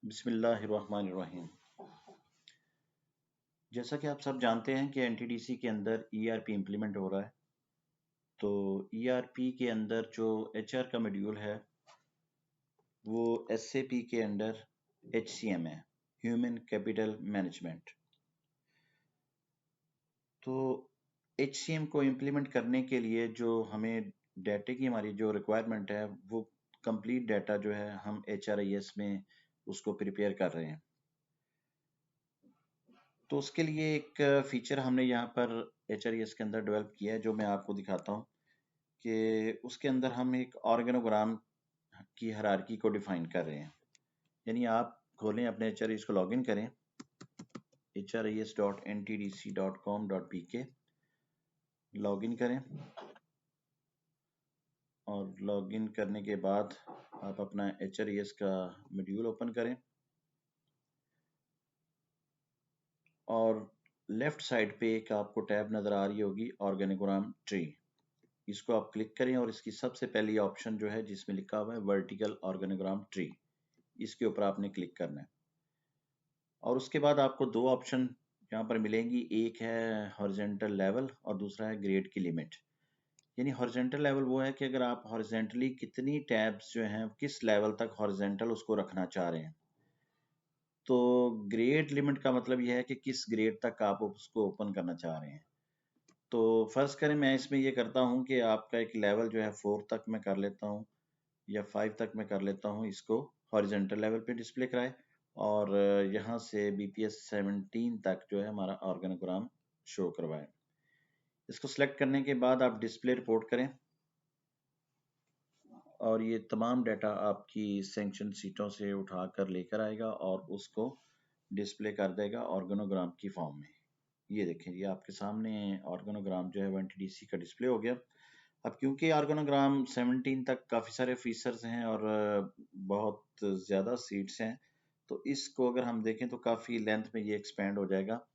बिस्मिल्लाहिर्रहमानिर्रहीम। जैसा कि आप सब जानते हैं कि एनटीडीसी के अंदर ईआरपी इम्प्लीमेंट हो रहा है। तो ईआरपी के अंदर जो एचआर का मॉड्यूल है वो एसएपी के अंडर एचसीएम है, ह्यूमन कैपिटल मैनेजमेंट। तो एचसीएम को इम्प्लीमेंट करने के लिए जो हमें डाटे की हमारी जो रिक्वायरमेंट है वो कंप्लीट डाटा जो है हम एचआरआईएस में उसको प्रिपेयर कर रहे हैं। तो उसके लिए एक फीचर हमने यहाँ पर एचआरईएस के अंदर डेवलप किया है जो मैं आपको दिखाता हूँ कि उसके अंदर हम एक ऑर्गेनोग्राम की हायरार्की को डिफाइन कर रहे हैं। यानी आप खोलें अपने एचआरईएस को लॉगिन करें hres.ntdc.com.pk लॉगिन करें और लॉगिन करने के बाद आप अपना एचआरईएस का मॉड्यूल ओपन करें और लेफ्ट साइड पे एक आपको टैब नज़र आ रही होगी ऑर्गेनोग्राम ट्री। इसको आप क्लिक करें और इसकी सबसे पहली ऑप्शन जो है जिसमें लिखा हुआ है वर्टिकल ऑर्गेनोग्राम ट्री, इसके ऊपर आपने क्लिक करना है। और उसके बाद आपको दो ऑप्शन यहाँ पर मिलेंगी, एक है हॉरिजॉन्टल लेवल और दूसरा है ग्रेड की लिमिट। यानी हॉरिजॉन्टल लेवल वो है कि अगर आप हॉरिजॉन्टली कितनी टैब्स जो हैं किस लेवल तक हॉरिजॉन्टल उसको रखना चाह रहे हैं। तो ग्रेड लिमिट का मतलब यह है कि किस ग्रेड तक आप उसको ओपन करना चाह रहे हैं। तो फर्ज करें मैं इसमें ये करता हूँ कि आपका एक लेवल जो है 4 तक मैं कर लेता हूँ या 5 तक मैं कर लेता हूँ, इसको हॉरिजॉन्टल लेवल पे डिस्प्ले कराए और यहाँ से BPS 17 तक जो है हमारा ऑर्गेनोग्राम शो करवाए। इसको सिलेक्ट करने के बाद आप डिस्प्ले रिपोर्ट करें और ये तमाम डाटा आपकी सैंक्शन सीटों से उठा कर लेकर आएगा और उसको डिस्प्ले कर देगा ऑर्गेनोग्राम की फॉर्म में। ये देखें, ये आपके सामने ऑर्गेनोग्राम जो है वो एनटीडीसी का डिस्प्ले हो गया। अब क्योंकि ऑर्गेनोग्राम 17 तक काफ़ी सारे फीचर्स हैं और बहुत ज़्यादा सीट्स हैं, तो इसको अगर हम देखें तो काफ़ी लेंथ में ये एक्सपेंड हो जाएगा।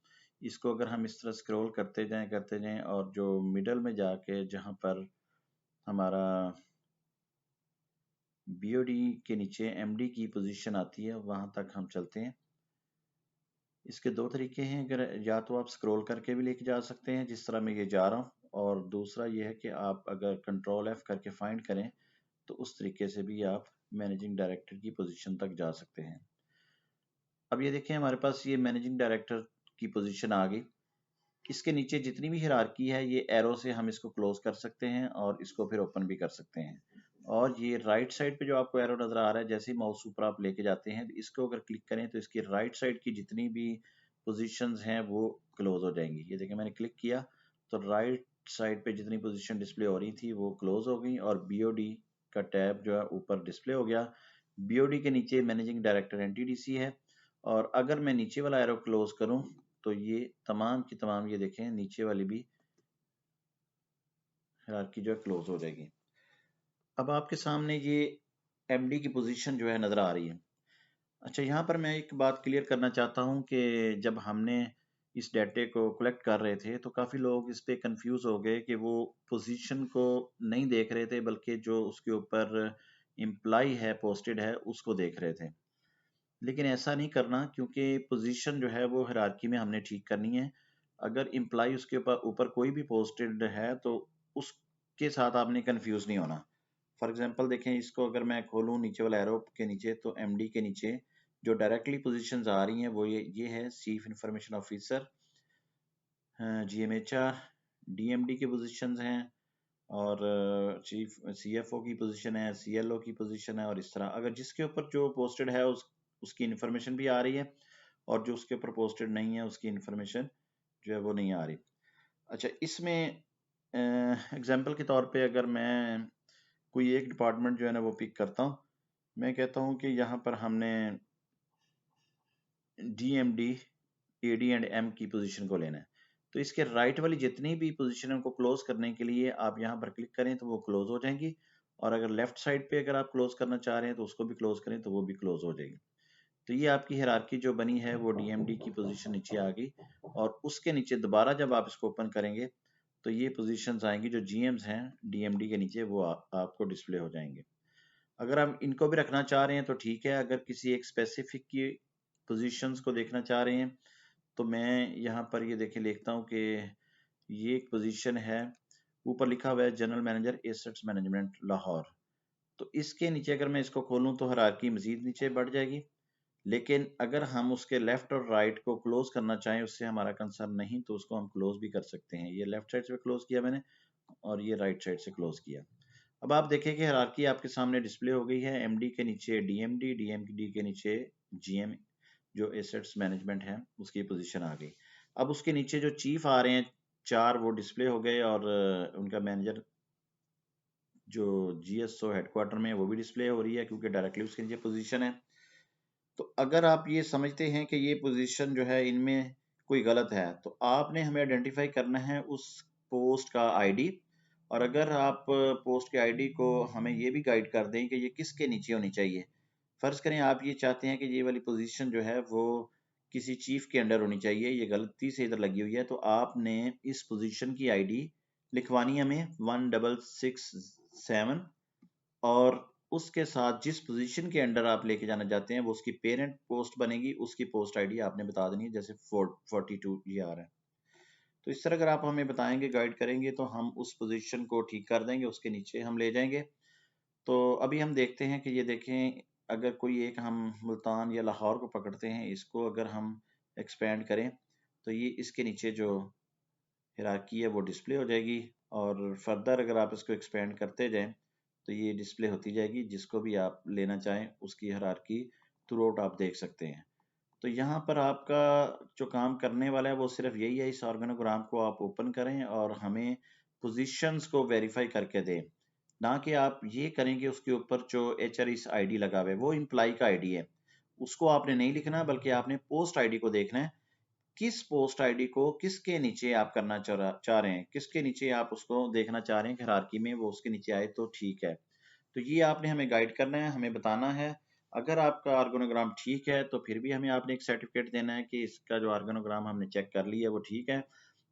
इसको अगर हम इस तरह स्क्रॉल करते जाएं और जो मिडल में जाके जहां पर हमारा BOD के नीचे MD की पोजीशन आती है वहां तक हम चलते हैं। इसके दो तरीके हैं, अगर या तो आप स्क्रॉल करके भी लेके जा सकते हैं जिस तरह मैं ये जा रहा हूँ, और दूसरा ये है कि आप अगर कंट्रोल F करके फाइंड करें तो उस तरीके से भी आप मैनेजिंग डायरेक्टर की पोजीशन तक जा सकते हैं। अब ये देखें हमारे पास ये मैनेजिंग डायरेक्टर की पोजीशन आ गई। इसके नीचे जितनी भी हायरार्की है ये एरो से हम इसको क्लोज कर सकते हैं और इसको फिर ओपन भी कर सकते हैं। और ये राइट साइड पे जो आपको एरो नजर आ रहा है, जैसे ही माउस ऊपर आप लेके जाते हैं इसको अगर क्लिक करें तो इसकी राइट साइड की जितनी भी पोजीशंस हैं वो क्लोज हो जाएंगी। ये देखिए मैंने क्लिक किया तो राइट साइड पे जितनी पोजीशन डिस्प्ले हो रही थी वो क्लोज हो गई और BOD का टैब जो है ऊपर डिस्प्ले हो गया। BOD के नीचे मैनेजिंग डायरेक्टर NTDC है और अगर मैं नीचे वाला एरो क्लोज करूं तो ये तमाम की तमाम ये देखें नीचे वाली भी हायरार्की जो है क्लोज हो जाएगी। अब आपके सामने ये MD की पोजीशन जो है नजर आ रही है। अच्छा, यहाँ पर मैं एक बात क्लियर करना चाहता हूँ कि जब हमने इस डाटे को कलेक्ट कर रहे थे तो काफ़ी लोग इस पे कंफ्यूज हो गए कि वो पोजीशन को नहीं देख रहे थे बल्कि जो उसके ऊपर इम्प्लाई है पोस्टेड है उसको देख रहे थे। लेकिन ऐसा नहीं करना, क्योंकि पोजीशन जो है वो हायरार्की में हमने ठीक करनी है। अगर इम्प्लाई उसके ऊपर ऊपर कोई भी पोस्टेड है तो उसके साथ आपने कंफ्यूज नहीं होना। फॉर एग्जांपल देखें, इसको अगर मैं खोलूं नीचे वाला एरो के नीचे तो MD के नीचे जो डायरेक्टली पोजीशंस आ रही हैं वो ये है chief information officer, GMHR, DMD की पोजीशंस हैं और चीफ CFO की पोजीशन है, CLO की पोजीशन है और इस तरह अगर जिसके ऊपर जो पोस्टेड है उसकी इंफॉर्मेशन भी आ रही है और जो उसके ऊपर पोस्टेड नहीं है उसकी इंफॉर्मेशन जो है वो नहीं आ रही। अच्छा, इसमें एग्जाम्पल के तौर पे अगर मैं कोई एक डिपार्टमेंट जो है ना वो पिक करता हूँ, मैं कहता हूँ कि यहाँ पर हमने DMD, AD एंड M की पोजीशन को लेना है, तो इसके राइट वाली जितनी भी पोजीशन है उनको क्लोज करने के लिए आप यहाँ पर क्लिक करें तो वो क्लोज हो जाएंगी और अगर लेफ्ट साइड पे अगर आप क्लोज करना चाह रहे हैं तो उसको भी क्लोज करें तो वो भी क्लोज हो जाएगी। तो ये आपकी हायरार्की जो बनी है वो DMD की पोजीशन नीचे आ गई और उसके नीचे दोबारा जब आप इसको ओपन करेंगे तो ये पोजीशंस आएंगी जो GMs हैं DMD के नीचे वो आपको डिस्प्ले हो जाएंगे। अगर हम इनको भी रखना चाह रहे हैं तो ठीक है, अगर किसी एक स्पेसिफिक की पोजीशंस को देखना चाह रहे हैं तो मैं यहाँ पर ये देखिए लिखता हूँ कि ये एक पोजीशन है, ऊपर लिखा हुआ है general manager assets management Lahore. तो इसके नीचे अगर मैं इसको खोलूँ तो हायरार्की मजीद नीचे बढ़ जाएगी, लेकिन अगर हम उसके लेफ्ट और राइट को क्लोज करना चाहें, उससे हमारा कंसर्न नहीं, तो उसको हम क्लोज भी कर सकते हैं। ये लेफ्ट साइड से क्लोज किया मैंने और ये राइट साइड से क्लोज किया। अब आप देखें कि हायरार्की आपके सामने डिस्प्ले हो गई है। एमडी के नीचे डीएमडी, डीएमडी के नीचे जीएम जो एसेट्स मैनेजमेंट है उसकी पोजीशन आ गई। अब उसके नीचे जो चीफ आ रहे हैं 4 वो डिस्प्ले हो गए और उनका मैनेजर जो जीएसओ हेडक्वार्टर में वो भी डिस्प्ले हो रही है क्योंकि डायरेक्टली उसके नीचे पोजीशन है। तो अगर आप ये समझते हैं कि ये पोजीशन जो है इनमें कोई गलत है, तो आपने हमें आइडेंटिफाई करना है उस पोस्ट का आईडी, और अगर आप पोस्ट के आईडी को हमें ये भी गाइड कर दें कि ये किसके नीचे होनी चाहिए। फर्ज करें आप ये चाहते हैं कि ये वाली पोजीशन जो है वो किसी चीफ के अंडर होनी चाहिए, ये गलती से इधर लगी हुई है, तो आपने इस पोजीशन की आईडी लिखवानी है हमें 1667, और उसके साथ जिस पोजीशन के अंडर आप लेके जाना चाहते हैं वो उसकी पेरेंट पोस्ट बनेगी, उसकी पोस्ट आईडी आपने बता देनी है, जैसे 42 ये आ रहा है। तो इस तरह अगर आप हमें बताएंगे, गाइड करेंगे, तो हम उस पोजीशन को ठीक कर देंगे, उसके नीचे हम ले जाएंगे। तो अभी हम देखते हैं कि ये देखें, अगर कोई एक हम मुल्तान या लाहौर को पकड़ते हैं, इसको अगर हम एक्सपेंड करें तो ये इसके नीचे जो हिराकी है वो डिस्प्ले हो जाएगी, और फर्दर अगर आप इसको एक्सपेंड करते जाएं तो ये डिस्प्ले होती जाएगी। जिसको भी आप लेना चाहें उसकी हिराकी थ्रू आउट आप देख सकते हैं। तो यहाँ पर आपका जो काम करने वाला है वो सिर्फ यही है, इस ऑर्गेनोग्राम को आप ओपन करें और हमें पोजीशंस को वेरीफाई करके दें। ना कि आप ये करें कि उसके ऊपर जो एचआरएस आईडी लगा हुआ है वो इम्प्लाई का आईडी है, उसको आपने नहीं लिखना, बल्कि आपने पोस्ट आईडी को देखना है। किस पोस्ट आईडी को किसके नीचे आप करना चाह रहे हैं, किसके नीचे आप उसको देखना चाह रहे हैं कि हायरार्की में वो उसके नीचे आए तो ठीक है। तो ये आपने हमें गाइड करना है, हमें बताना है। अगर आपका ऑर्गेनोग्राम ठीक है तो फिर भी हमें आपने एक सर्टिफिकेट देना है कि इसका जो ऑर्गेनोग्राम हमने चेक कर लिया है वो ठीक है।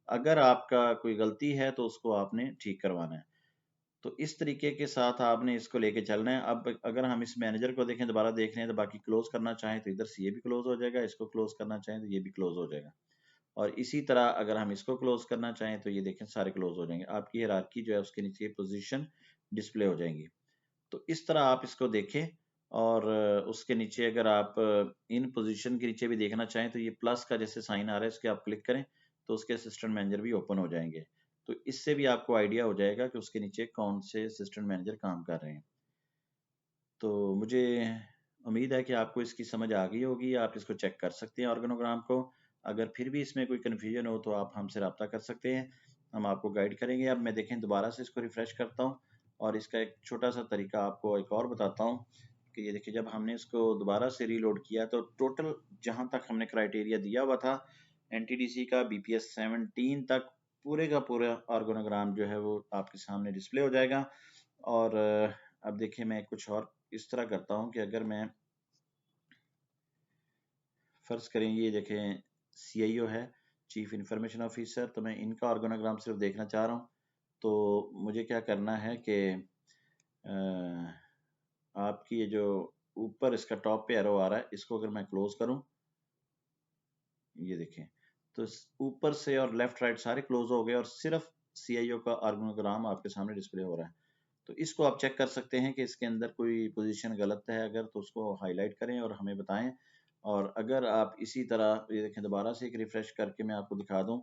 अगर आपका कोई गलती है तो उसको आपने ठीक करवाना है। तो इस तरीके के साथ आपने इसको लेके चलना है। अब अगर हम इस मैनेजर को देखें, दोबारा देख रहे हैं, तो बाकी क्लोज करना चाहें तो इधर से ये भी क्लोज हो जाएगा, इसको क्लोज करना चाहें तो ये भी क्लोज हो जाएगा, और इसी तरह अगर हम इसको क्लोज करना चाहें तो ये देखें सारे क्लोज हो जाएंगे। आपकी हायरार्की जो है उसके नीचे पोजीशन डिस्प्ले हो जाएंगी। तो इस तरह आप इसको देखें, और उसके नीचे अगर आप इन पोजीशन के नीचे भी देखना चाहें तो ये प्लस का जैसे साइन आ रहा है, इसके आप क्लिक करें तो उसके असिस्टेंट मैनेजर भी ओपन हो जाएंगे। तो इससे भी आपको आइडिया हो जाएगा कि उसके नीचे कौन से असिस्टेंट मैनेजर काम कर रहे हैं। तो मुझे उम्मीद है कि आपको इसकी समझ आ गई होगी, आप इसको चेक कर सकते हैं ऑर्गेनोग्राम को। अगर फिर भी इसमें कोई कन्फ्यूजन हो तो आप हमसे रब्ता कर सकते हैं, हम आपको गाइड करेंगे। अब मैं देखें दोबारा से इसको रिफ्रेश करता हूँ और इसका एक छोटा सा तरीका आपको एक और बताता हूँ कि ये देखिए, जब हमने इसको दोबारा से रीलोड किया तो टोटल जहाँ तक हमने क्राइटेरिया दिया हुआ था एनटीडीसी का बीपीएस 17 तक, पूरे का पूरा ऑर्गेनोग्राम जो है वो आपके सामने डिस्प्ले हो जाएगा। और अब देखिए मैं कुछ और इस तरह करता हूँ कि अगर मैं फर्ज करें, ये देखें सीआईओ है, चीफ इंफॉर्मेशन ऑफिसर, तो मैं इनका ऑर्गेनोग्राम सिर्फ देखना चाह रहा हूँ। तो मुझे क्या करना है कि आपकी ये जो ऊपर इसका टॉप पे एरो आ रहा है, इसको अगर मैं क्लोज करूँ, ये देखें, तो ऊपर से और लेफ्ट राइट सारे क्लोज हो गए और सिर्फ सीआईओ का ऑर्गेनोग्राम आपके सामने डिस्प्ले हो रहा है। तो इसको आप चेक कर सकते हैं कि इसके अंदर कोई पोजीशन गलत है अगर, तो उसको हाईलाइट करें और हमें बताएं। और अगर आप इसी तरह ये देखें, दोबारा से एक रिफ्रेश करके मैं आपको दिखा दूं,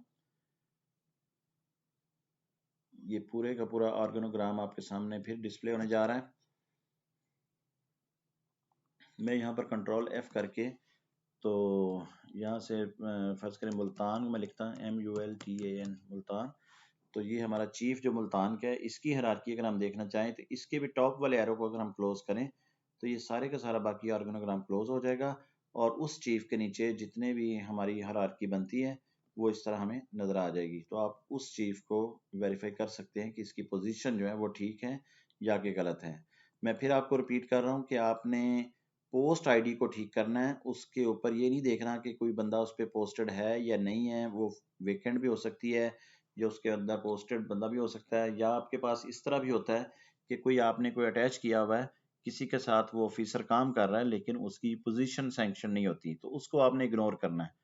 ये पूरे का पूरा ऑर्गेनोग्राम आपके सामने फिर डिस्प्ले होने जा रहा है। मैं यहाँ पर कंट्रोल एफ करके, तो यहाँ से फर्ज करें मुल्तान मैं लिखता हूँ MULTAN मुल्तान। तो ये हमारा चीफ जो मुल्तान का है, इसकी हायरार्की अगर हम देखना चाहें तो इसके भी टॉप वाले एरो को अगर हम क्लोज करें तो ये सारे का सारा बाकी ऑर्गेनोग्राम क्लोज हो जाएगा, और उस चीफ के नीचे जितने भी हमारी हायरार्की बनती है वो इस तरह हमें नजर आ जाएगी। तो आप उस चीफ को वेरीफाई कर सकते हैं कि इसकी पोजीशन जो है वो ठीक है या कि गलत है। मैं फिर आपको रिपीट कर रहा हूँ कि आपने पोस्ट आईडी को ठीक करना है, उसके ऊपर ये नहीं देखना कि कोई बंदा उस पर पोस्टेड है या नहीं है, वो वेकेंट भी हो सकती है या उसके अंदर पोस्टेड बंदा भी हो सकता है, या आपके पास इस तरह भी होता है कि कोई आपने कोई अटैच किया हुआ है किसी के साथ वो ऑफिसर काम कर रहा है लेकिन उसकी पोजीशन सैंक्शन नहीं होती, तो उसको आपने इग्नोर करना है।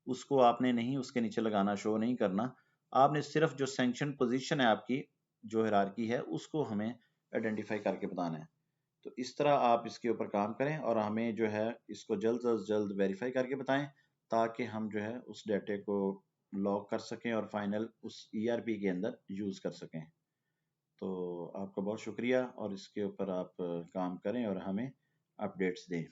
उसको आपने नहीं उसके नीचे लगाना, शो नहीं करना। आपने सिर्फ जो सैंक्शन पोजीशन है आपकी, जो हायरार्की है, उसको हमें आइडेंटिफाई करके बताना है। तो इस तरह आप इसके ऊपर काम करें और हमें जो है इसको जल्द से जल्द वेरीफाई करके बताएं, ताकि हम जो है उस डाटे को लॉग कर सकें और फाइनल उस ईआरपी के अंदर यूज़ कर सकें। तो आपका बहुत शुक्रिया और इसके ऊपर आप काम करें और हमें अपडेट्स दें।